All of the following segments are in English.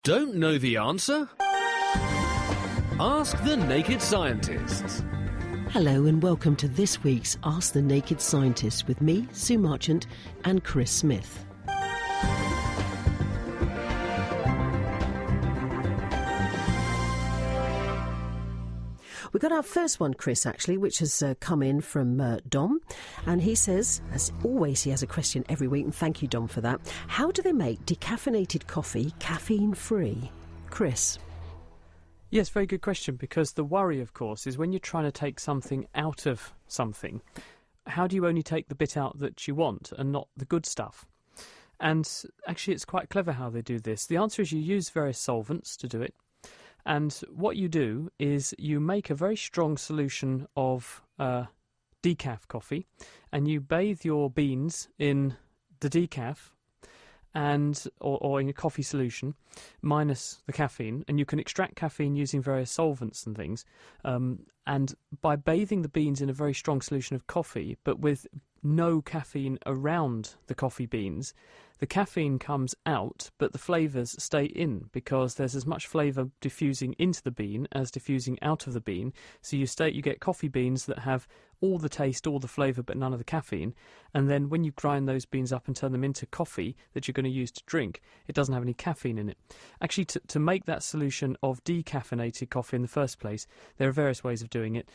Don't know the answer? Ask the Naked Scientists. Hello and welcome to this week's Ask the Naked Scientist with me, Sue Marchant, and Chris Smith. We got our first one, Chris, actually, which has come in from Dom. And he says, as always, he has a question every week, and thank you, Dom, for that. How do they make decaffeinated coffee caffeine-free? Chris? Yes, very good question, because the worry, of course, is when you're trying to take something out of something, how do you only take the bit out that you want and not the good stuff? And actually, it's quite clever how they do this. The answer is you use various solvents to do it. And what you do is you make a very strong solution of decaf coffee, and you bathe your beans in the decaf or in a coffee solution minus the caffeine, and you can extract caffeine using various solvents and things. And by bathing the beans in a very strong solution of coffee, but with no caffeine around the coffee beans, the caffeine comes out, but the flavours stay in, because there's as much flavour diffusing into the bean as diffusing out of the bean. So you get coffee beans that have all the taste, all the flavour, but none of the caffeine. And then when you grind those beans up and turn them into coffee that you're going to use to drink, it doesn't have any caffeine in it. Actually, to make that solution of decaffeinated coffee in the first place, there are various ways of doing it.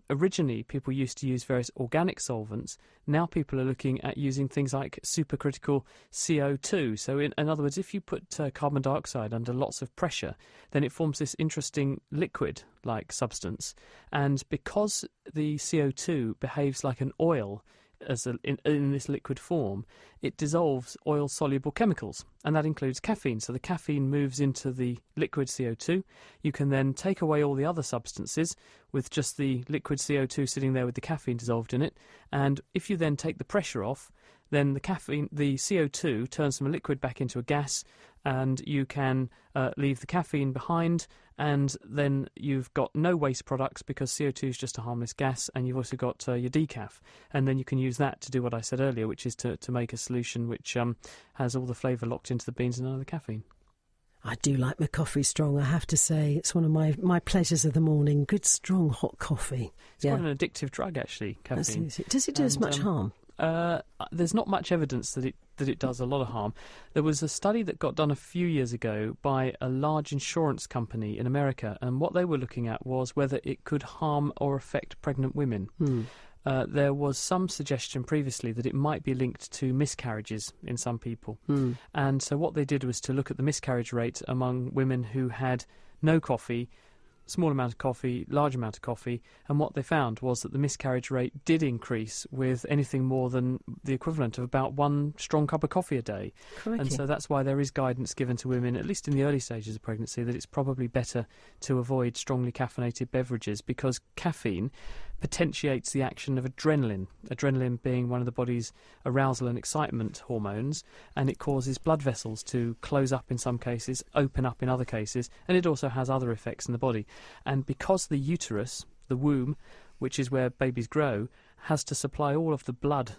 Originally, people used to use various organic solvents. Now people are looking at using things like supercritical CO2. So in other words, if you put carbon dioxide under lots of pressure, then it forms this interesting liquid-like substance. And because the CO2 behaves like an oil in this liquid form, it dissolves oil-soluble chemicals, and that includes caffeine. So the caffeine moves into the liquid CO2. You can then take away all the other substances with just the liquid CO2 sitting there with the caffeine dissolved in it, and if you then take the pressure off, then the CO2 turns from a liquid back into a gas, and you can leave the caffeine behind, and then you've got no waste products because CO2 is just a harmless gas, and you've also got your decaf. And then you can use that to do what I said earlier, which is to make a solution which has all the flavour locked into the beans and none of the caffeine. I do like my coffee strong, I have to say. It's one of my pleasures of the morning. Good, strong, hot coffee. It's quite an addictive drug, actually, caffeine. Does it do as much harm? There's not much evidence that it does a lot of harm. There was a study that got done a few years ago by a large insurance company in America, and what they were looking at was whether it could harm or affect pregnant women. There was some suggestion previously that it might be linked to miscarriages in some people. And so what they did was to look at the miscarriage rate among women who had no coffee, small amount of coffee, large amount of coffee, and what they found was that the miscarriage rate did increase with anything more than the equivalent of about one strong cup of coffee a day. Crikey. And so that's why there is guidance given to women, at least in the early stages of pregnancy, that it's probably better to avoid strongly caffeinated beverages, because caffeine potentiates the action of adrenaline being one of the body's arousal and excitement hormones, and it causes blood vessels to close up in some cases, open up in other cases, and it also has other effects in the body. And because the uterus, the womb, which is where babies grow, has to supply all of the blood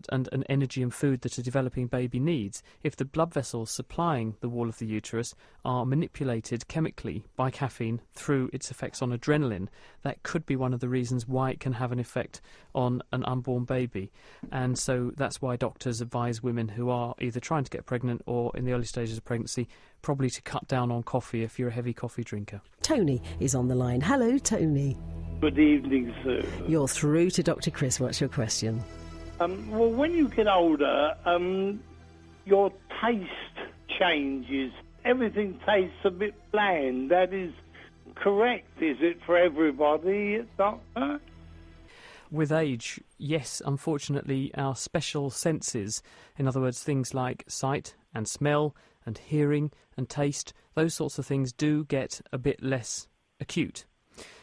and energy and food that a developing baby needs, if the blood vessels supplying the wall of the uterus are manipulated chemically by caffeine through its effects on adrenaline, that could be one of the reasons why it can have an effect on an unborn baby. And so that's why doctors advise women who are either trying to get pregnant or in the early stages of pregnancy probably to cut down on coffee if you're a heavy coffee drinker. Tony is on the line. Hello, Tony. Good evening, Sue. You're through to Dr. Chris. What's your question? Well, when you get older, your taste changes. Everything tastes a bit bland. That is correct, is it, for everybody, Doctor? With age, yes, unfortunately, our special senses, in other words, things like sight and smell and hearing and taste, those sorts of things do get a bit less acute.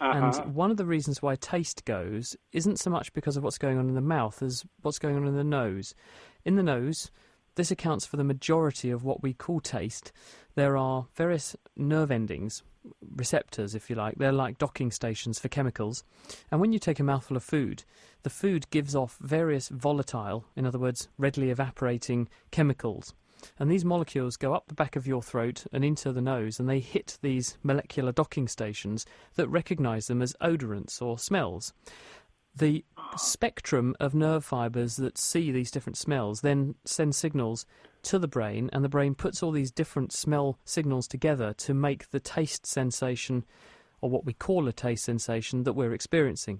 And one of the reasons why taste goes isn't so much because of what's going on in the mouth as what's going on in the nose. In the nose, this accounts for the majority of what we call taste. There are various nerve endings, receptors, if you like. They're like docking stations for chemicals. And when you take a mouthful of food, the food gives off various volatile, in other words, readily evaporating chemicals. And these molecules go up the back of your throat and into the nose, and they hit these molecular docking stations that recognise them as odorants or smells. The spectrum of nerve fibres that see these different smells then send signals to the brain, and the brain puts all these different smell signals together to make the taste sensation, or what we call a taste sensation, that we're experiencing.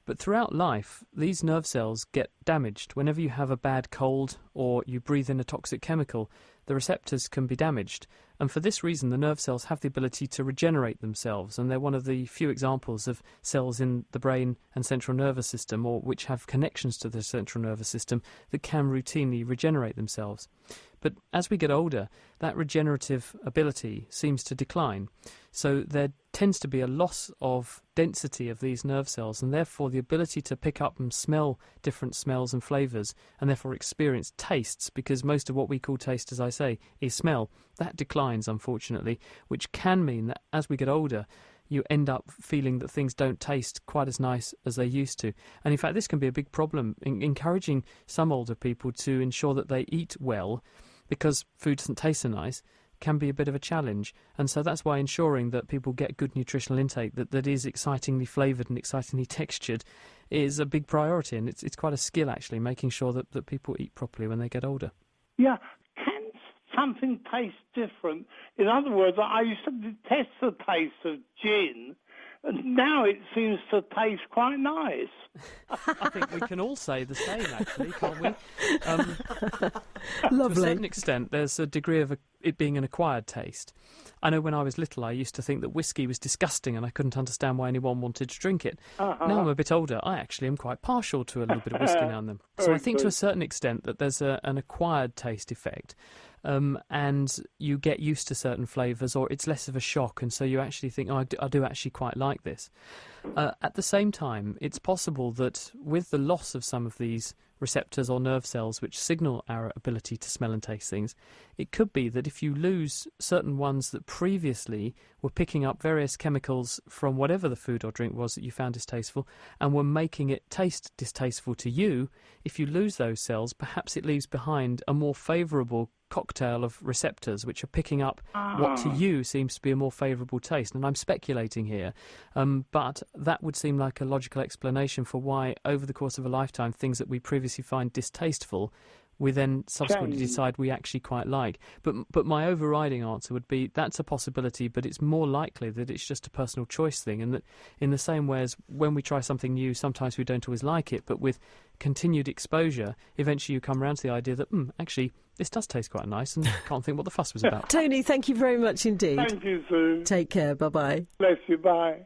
But throughout life, these nerve cells get damaged. Whenever you have a bad cold or you breathe in a toxic chemical, the receptors can be damaged. And for this reason, the nerve cells have the ability to regenerate themselves, and they're one of the few examples of cells in the brain and central nervous system, or which have connections to the central nervous system, that can routinely regenerate themselves. But as we get older, that regenerative ability seems to decline. So there tends to be a loss of density of these nerve cells, and therefore the ability to pick up and smell different smells and flavours, and therefore experience tastes, because most of what we call taste, as I say, is smell. That declines, unfortunately, which can mean that as we get older, you end up feeling that things don't taste quite as nice as they used to. And in fact, this can be a big problem in encouraging some older people to ensure that they eat well, because food doesn't taste so nice, can be a bit of a challenge. And so that's why ensuring that people get good nutritional intake that is excitingly flavoured and excitingly textured is a big priority. And it's quite a skill, actually, making sure that people eat properly when they get older. Yeah. Can something taste different? In other words, I used to detest the taste of gin, and now it seems to taste quite nice. I think we can all say the same, actually, can't we? Lovely. To a certain extent, there's a degree of it being an acquired taste. I know when I was little, I used to think that whiskey was disgusting and I couldn't understand why anyone wanted to drink it. Now I'm a bit older, I actually am quite partial to a little bit of whiskey now and then. So I think to a certain extent that there's an acquired taste effect. And you get used to certain flavours, or it's less of a shock, and so you actually think, oh, I do actually quite like this. At the same time, it's possible that with the loss of some of these receptors or nerve cells which signal our ability to smell and taste things, it could be that if you lose certain ones that previously were picking up various chemicals from whatever the food or drink was that you found distasteful and were making it taste distasteful to you, if you lose those cells, perhaps it leaves behind a more favourable cocktail of receptors which are picking up what to you seems to be a more favourable taste. And I'm speculating here, but that would seem like a logical explanation for why over the course of a lifetime things that we previously find distasteful we then subsequently decide we actually quite like. But my overriding answer would be that's a possibility, but it's more likely that it's just a personal choice thing, and that in the same way as when we try something new, sometimes we don't always like it, but with continued exposure, eventually you come around to the idea that, actually, this does taste quite nice, and can't think what the fuss was about. Tony, thank you very much indeed. Thank you, Sue. Take care. Bye-bye. Bless you. Bye.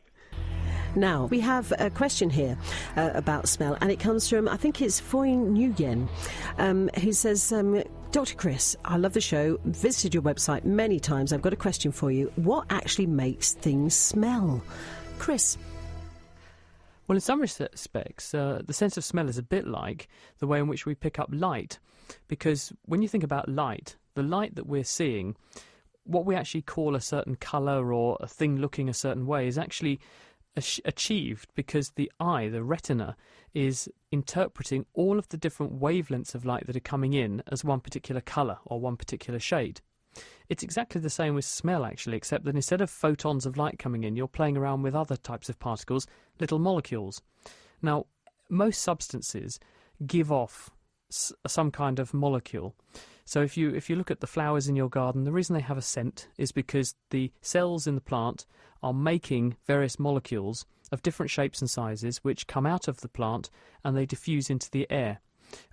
Now, we have a question here about smell, and it comes from, I think it's Foyne Nguyen, who says, Dr. Chris, I love the show, visited your website many times. I've got a question for you. What actually makes things smell? Chris? Well, in some respects, the sense of smell is a bit like the way in which we pick up light, because when you think about light, the light that we're seeing, what we actually call a certain colour or a thing looking a certain way is actually achieved because the eye, the retina, is interpreting all of the different wavelengths of light that are coming in as one particular colour or one particular shade. It's exactly the same with smell, actually, except that instead of photons of light coming in, you're playing around with other types of particles, little molecules. Now, most substances give off some kind of molecule. So if you look at the flowers in your garden, the reason they have a scent is because the cells in the plant are making various molecules of different shapes and sizes which come out of the plant and they diffuse into the air.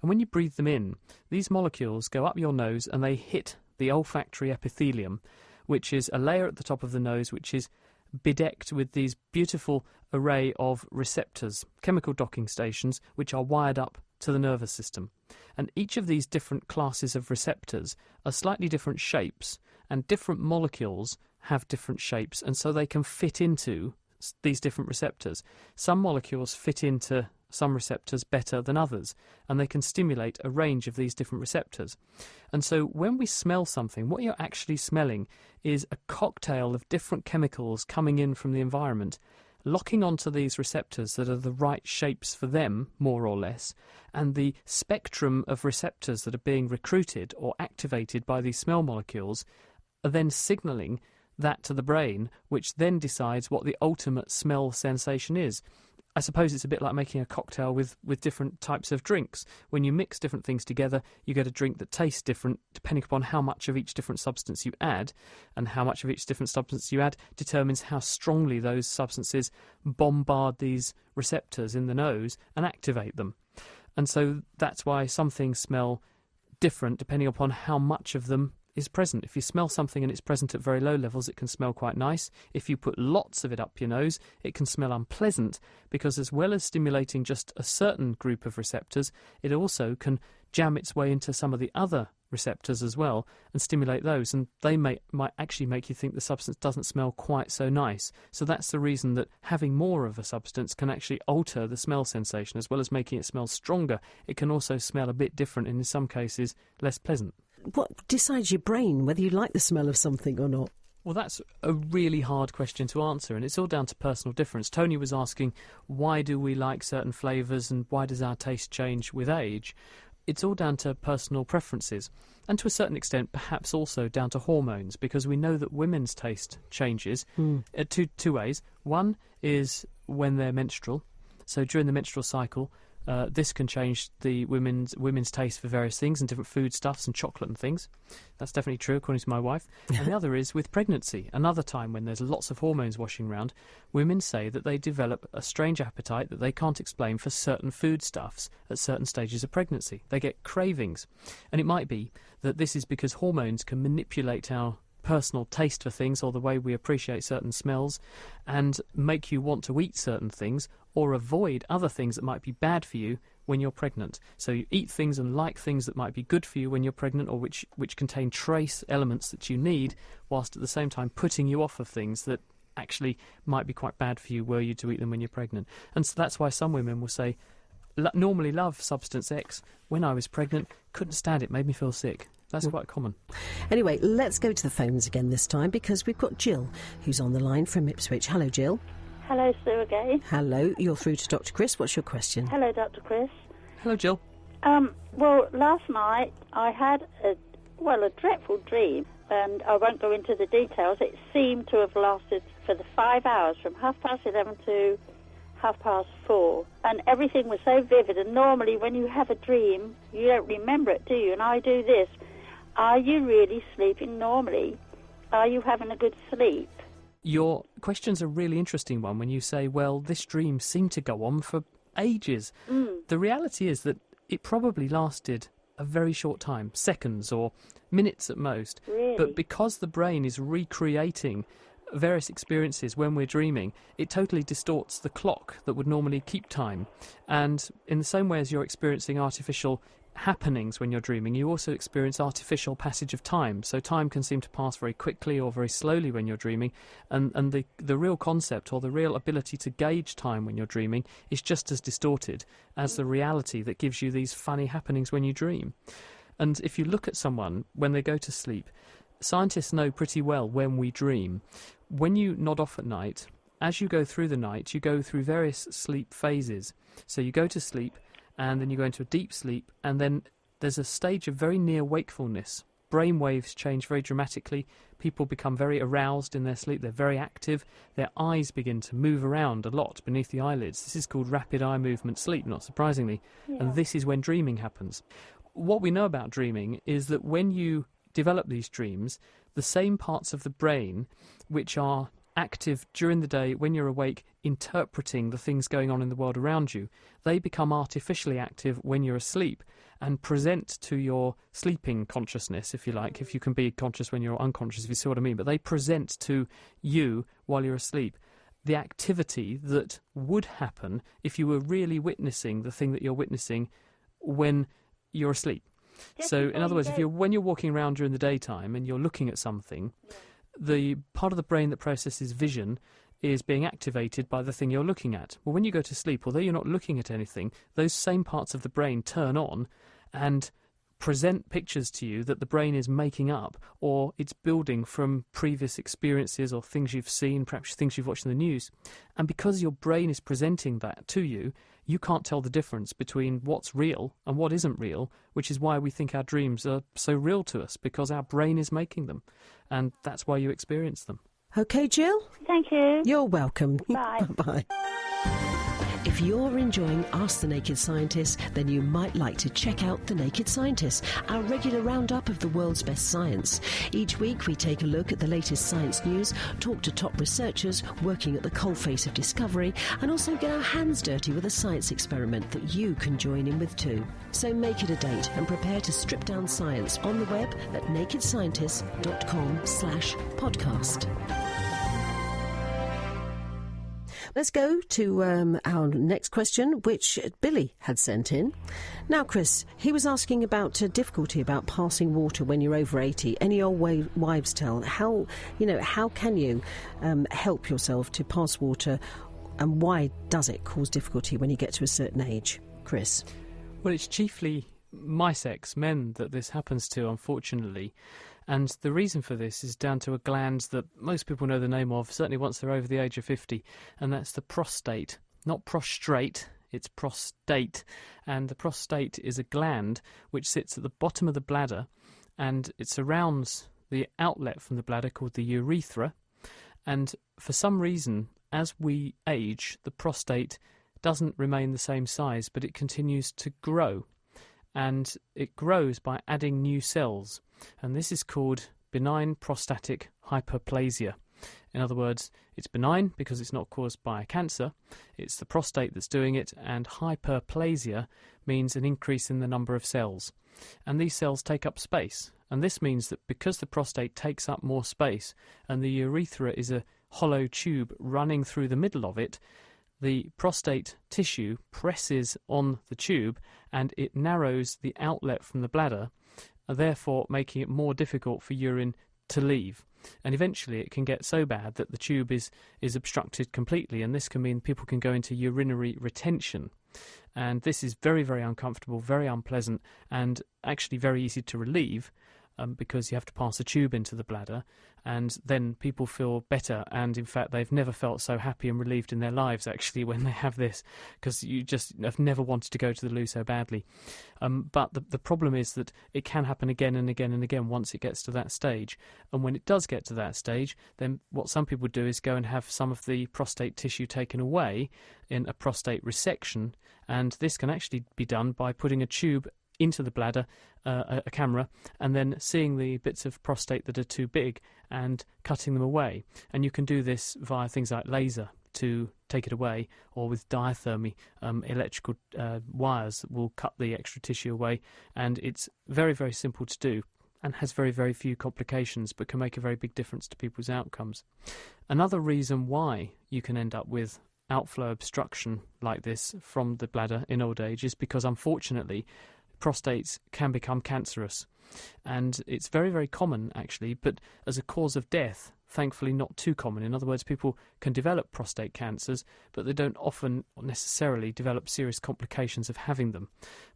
And when you breathe them in, these molecules go up your nose and they hit the olfactory epithelium, which is a layer at the top of the nose which is bedecked with these beautiful array of receptors, chemical docking stations, which are wired up to the nervous system. And each of these different classes of receptors are slightly different shapes, and different molecules have different shapes, and so they can fit into these different receptors. Some molecules fit into some receptors better than others, and they can stimulate a range of these different receptors. And so when we smell something, what you're actually smelling is a cocktail of different chemicals coming in from the environment, locking onto these receptors that are the right shapes for them, more or less, and the spectrum of receptors that are being recruited or activated by these smell molecules are then signalling that to the brain, which then decides what the ultimate smell sensation is. I suppose it's a bit like making a cocktail with different types of drinks. When you mix different things together, you get a drink that tastes different depending upon how much of each different substance you add, and how much of each different substance you add determines how strongly those substances bombard these receptors in the nose and activate them. And so that's why some things smell different depending upon how much of them is present. If you smell something and it's present at very low levels, it can smell quite nice. If you put lots of it up your nose, it can smell unpleasant, because as well as stimulating just a certain group of receptors, it also can jam its way into some of the other receptors as well and stimulate those, and they might actually make you think the substance doesn't smell quite so nice. So that's the reason that having more of a substance can actually alter the smell sensation. As well as making it smell stronger, it can also smell a bit different, and in some cases less pleasant. What decides your brain whether you like the smell of something or not? Well, that's a really hard question to answer, and it's all down to personal difference. Tony was asking, why do we like certain flavours and why does our taste change with age? It's all down to personal preferences, and to a certain extent perhaps also down to hormones, because we know that women's taste changes two ways. One is when they're menstrual. So during the menstrual cycle, this can change the women's taste for various things and different foodstuffs and chocolate and things. That's definitely true, according to my wife. And the other is with pregnancy. Another time when there's lots of hormones washing around, women say that they develop a strange appetite that they can't explain for certain foodstuffs at certain stages of pregnancy. They get cravings. And it might be that this is because hormones can manipulate our personal taste for things or the way we appreciate certain smells and make you want to eat certain things or avoid other things that might be bad for you when you're pregnant. So you eat things and like things that might be good for you when you're pregnant, or which contain trace elements that you need, whilst at the same time putting you off of things that actually might be quite bad for you were you to eat them when you're pregnant. And so that's why some women will say, normally love substance X. When I was pregnant, couldn't stand it, made me feel sick. That's quite common. Anyway, let's go to the phones again this time, because we've got Jill, who's on the line from Ipswich. Hello, Jill. Hello, Sue again. Hello, you're through to Dr. Chris. What's your question? Hello, Dr. Chris. Hello, Jill. Well, last night I had a dreadful dream, and I won't go into the details. It seemed to have lasted for the 5 hours, from 11:30 to 4:30, and everything was so vivid. And normally when you have a dream, you don't remember it, do you? And I do this. Are you really sleeping normally? Are you having a good sleep? Your question's a really interesting one when you say, well, this dream seemed to go on for ages. The reality is that it probably lasted a very short time, seconds or minutes at most. Really? But because the brain is recreating various experiences when we're dreaming, it totally distorts the clock that would normally keep time. And in the same way as you're experiencing artificial happenings when you're dreaming, you also experience artificial passage of time. So time can seem to pass very quickly or very slowly when you're dreaming, and the real concept or the real ability to gauge time when you're dreaming is just as distorted as the reality that gives you these funny happenings when you dream. And if you look at someone when they go to sleep, scientists know pretty well when we dream. When you nod off at night, as you go through the night, you go through various sleep phases. So you go to sleep, and then you go into a deep sleep, and then there's a stage of very near wakefulness. Brain waves change very dramatically. People become very aroused in their sleep. They're very active. Their eyes begin to move around a lot beneath the eyelids. This is called rapid eye movement sleep, not surprisingly. Yeah. And this is when dreaming happens. What we know about dreaming is that when you develop these dreams, the same parts of the brain which are active during the day when you're awake, interpreting the things going on in the world around you, they become artificially active when you're asleep and present to your sleeping consciousness, if you like, if you can be conscious when you're unconscious, if you see what I mean, but they present to you while you're asleep the activity that would happen if you were really witnessing the thing that you're witnessing when you're asleep. So, in other words, when you're walking around during the daytime and you're looking at something, the part of the brain that processes vision is being activated by the thing you're looking at. Well, when you go to sleep, although you're not looking at anything, those same parts of the brain turn on and present pictures to you that the brain is making up, or it's building from previous experiences or things you've seen, perhaps things you've watched in the news. And because your brain is presenting that to you, you can't tell the difference between what's real and what isn't real, which is why we think our dreams are so real to us, because our brain is making them. And that's why you experience them. OK, Jill? Thank you. You're welcome. Bye. Bye. If you're enjoying Ask the Naked Scientist, then you might like to check out The Naked Scientist, our regular roundup of the world's best science. Each week we take a look at the latest science news, talk to top researchers working at the coalface of discovery, and also get our hands dirty with a science experiment that you can join in with too. So make it a date and prepare to strip down science on the web at nakedscientist.com/podcast. Let's go to our next question, which Billy had sent in. Now, Chris, he was asking about difficulty about passing water when you're over 80. Any old wives' tale? How can you help yourself to pass water, and why does it cause difficulty when you get to a certain age? Chris? Well, it's chiefly my sex, men, that this happens to, unfortunately. And the reason for this is down to a gland that most people know the name of, certainly once they're over the age of 50, and that's the prostate. Not prostrate, it's prostate. And the prostate is a gland which sits at the bottom of the bladder, and it surrounds the outlet from the bladder called the urethra. And for some reason, as we age, the prostate doesn't remain the same size, but it continues to grow. And it grows by adding new cells. And this is called benign prostatic hyperplasia. In other words, it's benign because it's not caused by a cancer. It's the prostate that's doing it, and hyperplasia means an increase in the number of cells. And these cells take up space. And this means that because the prostate takes up more space and the urethra is a hollow tube running through the middle of it, the prostate tissue presses on the tube and it narrows the outlet from the bladder, therefore making it more difficult for urine to leave. And eventually it can get so bad that the tube is obstructed completely, and this can mean people can go into urinary retention. And this is very, very uncomfortable, very unpleasant, and actually very easy to relieve. Because you have to pass a tube into the bladder, and then people feel better, and in fact they've never felt so happy and relieved in their lives actually when they have this, because you just have never wanted to go to the loo so badly. But the problem is that it can happen again and again and again once it gets to that stage. And when it does get to that stage, then what some people do is go and have some of the prostate tissue taken away in a prostate resection, and this can actually be done by putting a tube into the bladder, a camera, and then seeing the bits of prostate that are too big and cutting them away. And you can do this via things like laser to take it away, or with diathermy, electrical wires that will cut the extra tissue away. And it's very, very simple to do and has very, very few complications, but can make a very big difference to people's outcomes. Another reason why you can end up with outflow obstruction like this from the bladder in old age is because, unfortunately, prostates can become cancerous. And it's very, very common, actually, but as a cause of death, thankfully not too common. In other words, people can develop prostate cancers, but they don't often necessarily develop serious complications of having them.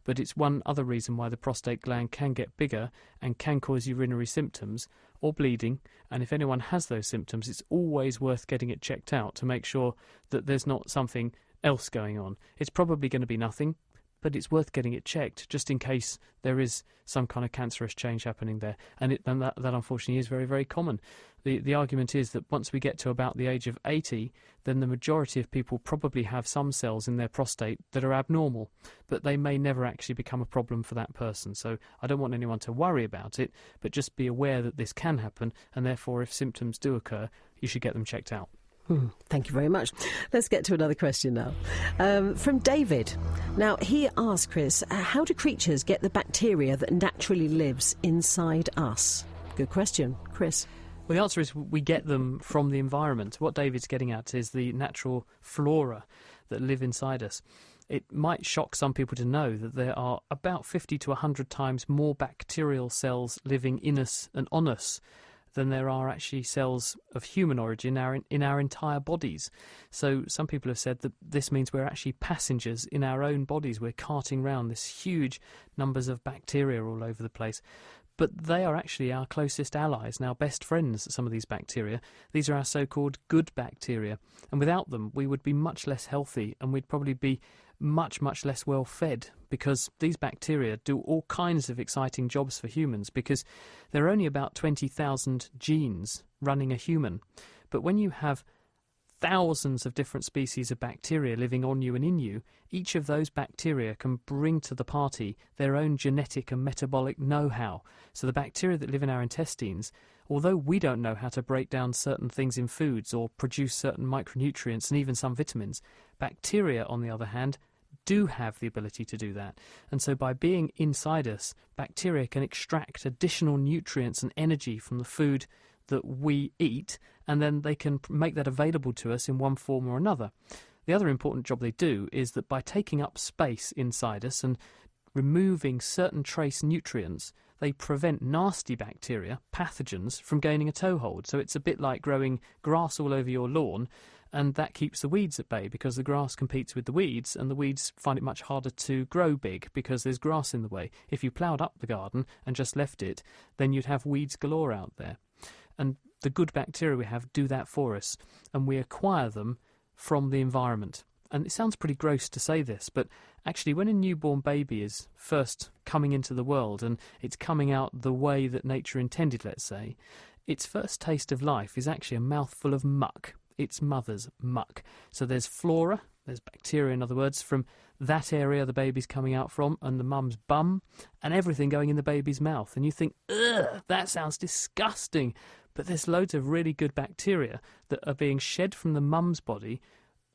But it's one other reason why the prostate gland can get bigger and can cause urinary symptoms or bleeding. And if anyone has those symptoms, it's always worth getting it checked out to make sure that there's not something else going on. It's probably going to be nothing, but it's worth getting it checked just in case there is some kind of cancerous change happening there. And that unfortunately is very, very common. The argument is that once we get to about the age of 80, then the majority of people probably have some cells in their prostate that are abnormal, but they may never actually become a problem for that person. So I don't want anyone to worry about it, but just be aware that this can happen, and therefore if symptoms do occur, you should get them checked out. Thank you very much. Let's get to another question now. From David. Now, he asked, Chris, how do creatures get the bacteria that naturally lives inside us? Good question. Chris? Well, the answer is we get them from the environment. What David's getting at is the natural flora that live inside us. It might shock some people to know that there are about 50 to 100 times more bacterial cells living in us and on us than there are actually cells of human origin in our entire bodies. So some people have said that this means we're actually passengers in our own bodies. We're carting around this huge numbers of bacteria all over the place. But they are actually our closest allies and our best friends, some of these bacteria. These are our so-called good bacteria. And without them, we would be much less healthy, and we'd probably be much, much less well fed, because these bacteria do all kinds of exciting jobs for humans, because there are only about 20,000 genes running a human. But when you have thousands of different species of bacteria living on you and in you, each of those bacteria can bring to the party their own genetic and metabolic know-how. So the bacteria that live in our intestines, although we don't know how to break down certain things in foods or produce certain micronutrients and even some vitamins, bacteria, on the other hand, do have the ability to do that. And so by being inside us, bacteria can extract additional nutrients and energy from the food that we eat, and then they can make that available to us in one form or another. The other important job they do is that by taking up space inside us and removing certain trace nutrients, they prevent nasty bacteria, pathogens, from gaining a toehold. So it's a bit like growing grass all over your lawn, and that keeps the weeds at bay, because the grass competes with the weeds, and the weeds find it much harder to grow big because there's grass in the way. If you ploughed up the garden and just left it, then you'd have weeds galore out there. And the good bacteria we have do that for us, and we acquire them from the environment. And it sounds pretty gross to say this, but actually when a newborn baby is first coming into the world and it's coming out the way that nature intended, let's say, its first taste of life is actually a mouthful of muck. It's mother's muck. So there's flora, there's bacteria, in other words, from that area the baby's coming out from, and the mum's bum, and everything going in the baby's mouth. And you think, ugh, that sounds disgusting. But there's loads of really good bacteria that are being shed from the mum's body,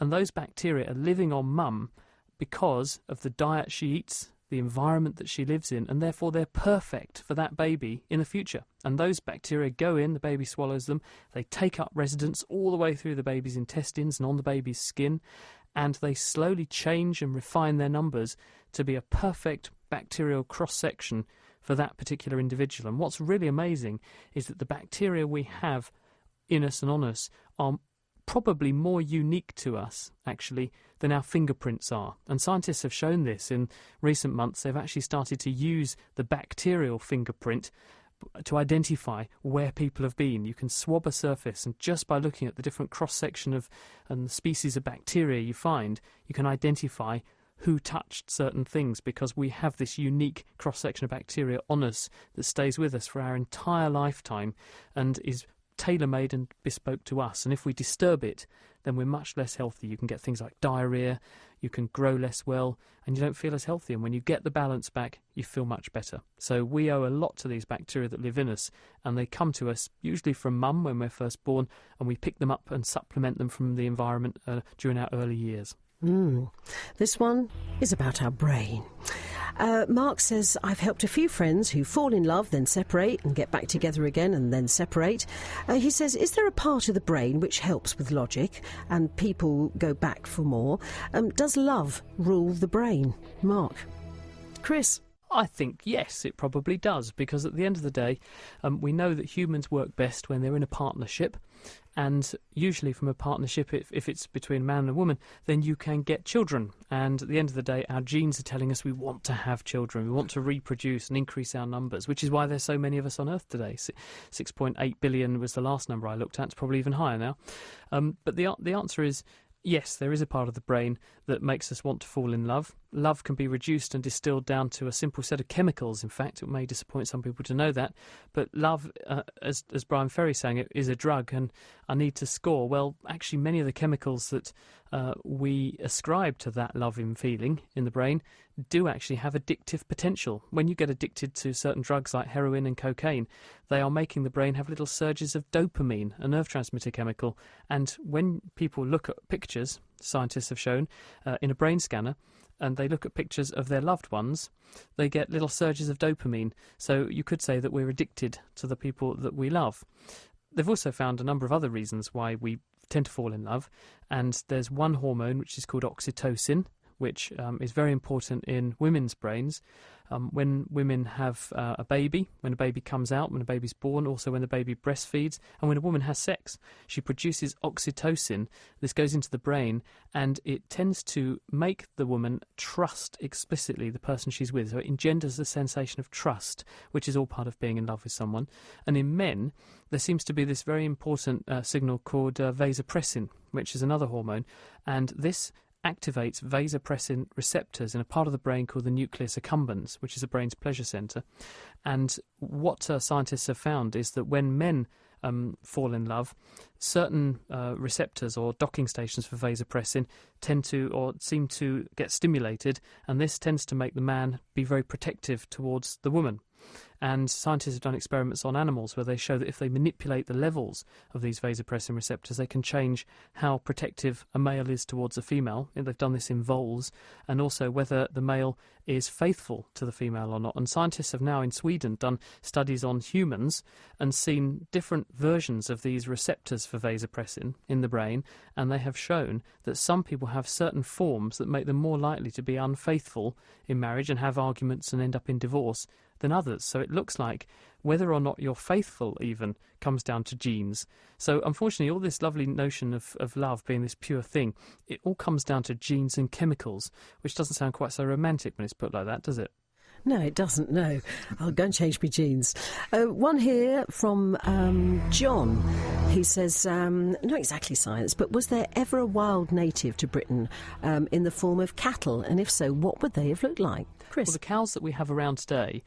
and those bacteria are living on mum because of the diet she eats, the environment that she lives in, and therefore they're perfect for that baby in the future. And those bacteria go in, the baby swallows them, they take up residence all the way through the baby's intestines and on the baby's skin, and they slowly change and refine their numbers to be a perfect bacterial cross-section for that particular individual. And what's really amazing is that the bacteria we have in us and on us are probably more unique to us, actually, than our fingerprints are. And scientists have shown this in recent months. They've actually started to use the bacterial fingerprint to identify where people have been. You can swab a surface, and just by looking at the different cross-section of and the species of bacteria you find, you can identify who touched certain things, because we have this unique cross-section of bacteria on us that stays with us for our entire lifetime and is tailor-made and bespoke to us. And if we disturb it, then we're much less healthy. You can get things like diarrhea, you can grow less well, and you don't feel as healthy. And when you get the balance back, you feel much better. So we owe a lot to these bacteria that live in us, and they come to us usually from mum when we're first born, and we pick them up and supplement them from the environment during our early years. This one is about our brain. Mark says, I've helped a few friends who fall in love, then separate, and get back together again, and then separate. He says, is there a part of the brain which helps with logic, and people go back for more? Does love rule the brain? Mark. Chris. I think, yes, it probably does, because at the end of the day, we know that humans work best when they're in a partnership, and usually from a partnership, if it's between a man and a woman, then you can get children. And at the end of the day, our genes are telling us we want to have children, we want to reproduce and increase our numbers, which is why there's so many of us on Earth today. 6.8 billion was the last number I looked at. It's probably even higher now. But the answer is, yes, there is a part of the brain that makes us want to fall in love. Love can be reduced and distilled down to a simple set of chemicals. In fact, it may disappoint some people to know that. But love, as Brian Ferry sang it, is a drug, and I need to score. Well, actually, many of the chemicals that we ascribe to that loving feeling in the brain do actually have addictive potential. When you get addicted to certain drugs like heroin and cocaine, they are making the brain have little surges of dopamine, a neurotransmitter chemical. And when people look at pictures, scientists have shown, in a brain scanner, and they look at pictures of their loved ones, they get little surges of dopamine. So you could say that we're addicted to the people that we love. They've also found a number of other reasons why we tend to fall in love, and there's one hormone which is called oxytocin, which is very important in women's brains. When women have a baby, when a baby comes out, when a baby's born, also when the baby breastfeeds, and when a woman has sex, she produces oxytocin. This goes into the brain, and it tends to make the woman trust explicitly the person she's with. So it engenders a sensation of trust, which is all part of being in love with someone. And in men, there seems to be this very important signal called vasopressin, which is another hormone, and this activates vasopressin receptors in a part of the brain called the nucleus accumbens, which is the brain's pleasure centre. And what scientists have found is that when men fall in love, certain receptors or docking stations for vasopressin tend to or seem to get stimulated, and this tends to make the man be very protective towards the woman. And scientists have done experiments on animals where they show that if they manipulate the levels of these vasopressin receptors, they can change how protective a male is towards a female. And they've done this in voles, and also whether the male is faithful to the female or not. And scientists have now in Sweden done studies on humans and seen different versions of these receptors for vasopressin in the brain, and they have shown that some people have certain forms that make them more likely to be unfaithful in marriage and have arguments and end up in divorce than others. So it looks like whether or not you're faithful even comes down to genes. So unfortunately, all this lovely notion of love being this pure thing, it all comes down to genes and chemicals, which doesn't sound quite so romantic when it's put like that, does it? No, it doesn't, no. I'll go and change my genes. One here from John. He says, not exactly science, but was there ever a wild native to Britain in the form of cattle? And if so, what would they have looked like? Chris? Well, the cows that we have around today,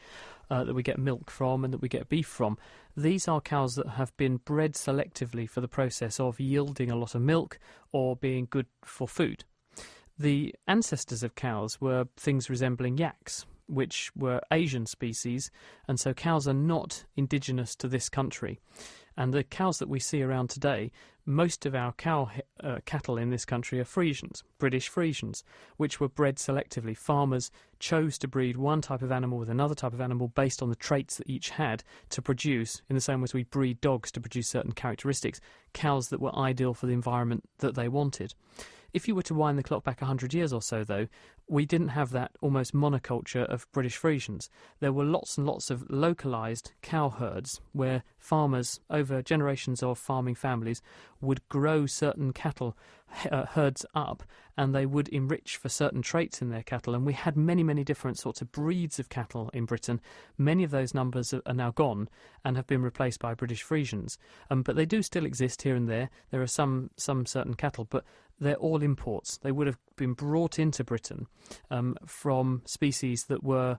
that we get milk from and that we get beef from, these are cows that have been bred selectively for the process of yielding a lot of milk or being good for food. The ancestors of cows were things resembling yaks, which were Asian species, and so cows are not indigenous to this country. And the cows that we see around today, most of our cattle in this country are Friesians, British Friesians, which were bred selectively. Farmers chose to breed one type of animal with another type of animal based on the traits that each had to produce, in the same way as we breed dogs to produce certain characteristics, cows that were ideal for the environment that they wanted. If you were to wind the clock back 100 years or so, though, we didn't have that almost monoculture of British Friesians. There were lots and lots of localised cow herds where farmers, over generations of farming families, would grow certain cattle herds up, and they would enrich for certain traits in their cattle. And we had many, many different sorts of breeds of cattle in Britain. Many of those numbers are now gone and have been replaced by British Friesians. But they do still exist here and there. There are some certain cattle, but they're all imports. They would have been brought into Britain from species that were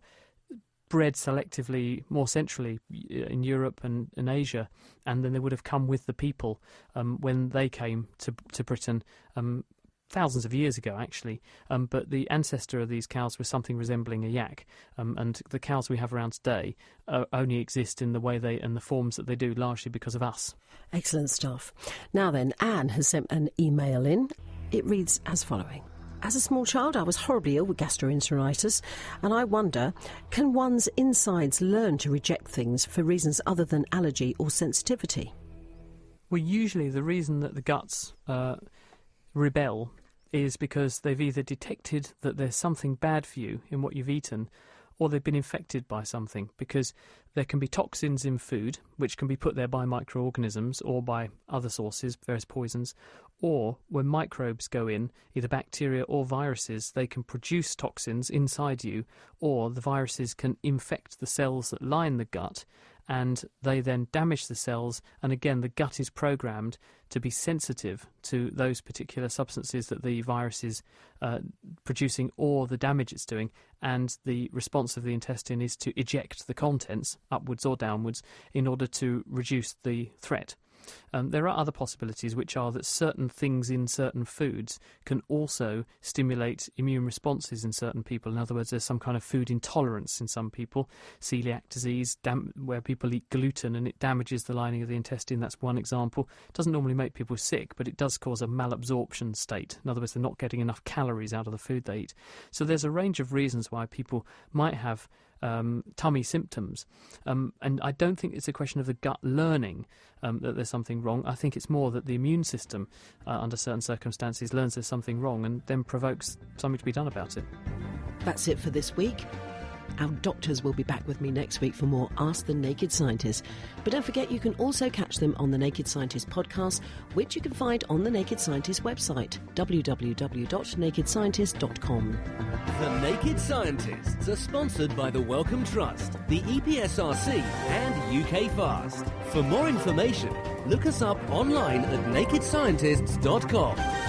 bred selectively more centrally in Europe and in Asia, and then they would have come with the people when they came to Britain thousands of years ago, actually. But the ancestor of these cows was something resembling a yak, and the cows we have around today only exist in the way they and the forms that they do, largely because of us. Excellent stuff. Now then, Anne has sent an email in. It reads as following. As a small child, I was horribly ill with gastroenteritis, and I wonder, can one's insides learn to reject things for reasons other than allergy or sensitivity? Well, usually the reason that the guts rebel is because they've either detected that there's something bad for you in what you've eaten, or they've been infected by something, because there can be toxins in food which can be put there by microorganisms or by other sources, various poisons, or when microbes go in, either bacteria or viruses, they can produce toxins inside you, or the viruses can infect the cells that line the gut, and they then damage the cells, and again the gut is programmed to be sensitive to those particular substances that the virus is producing or the damage it's doing, and the response of the intestine is to eject the contents, upwards or downwards, in order to reduce the threat. There are other possibilities, which are that certain things in certain foods can also stimulate immune responses in certain people. In other words, there's some kind of food intolerance in some people, celiac disease, where people eat gluten and it damages the lining of the intestine. That's one example. It doesn't normally make people sick, but it does cause a malabsorption state. In other words, they're not getting enough calories out of the food they eat. So there's a range of reasons why people might have tummy symptoms. And I don't think it's a question of the gut learning that there's something wrong. I think it's more that the immune system, under certain circumstances, learns there's something wrong and then provokes something to be done about it. That's it for this week. Our doctors will be back with me next week for more Ask the Naked Scientist. But don't forget, you can also catch them on the Naked Scientist podcast, which you can find on the Naked Scientist website, www.nakedscientist.com. The Naked Scientists are sponsored by the Wellcome Trust, the EPSRC and UK Fast. For more information, look us up online at nakedscientists.com.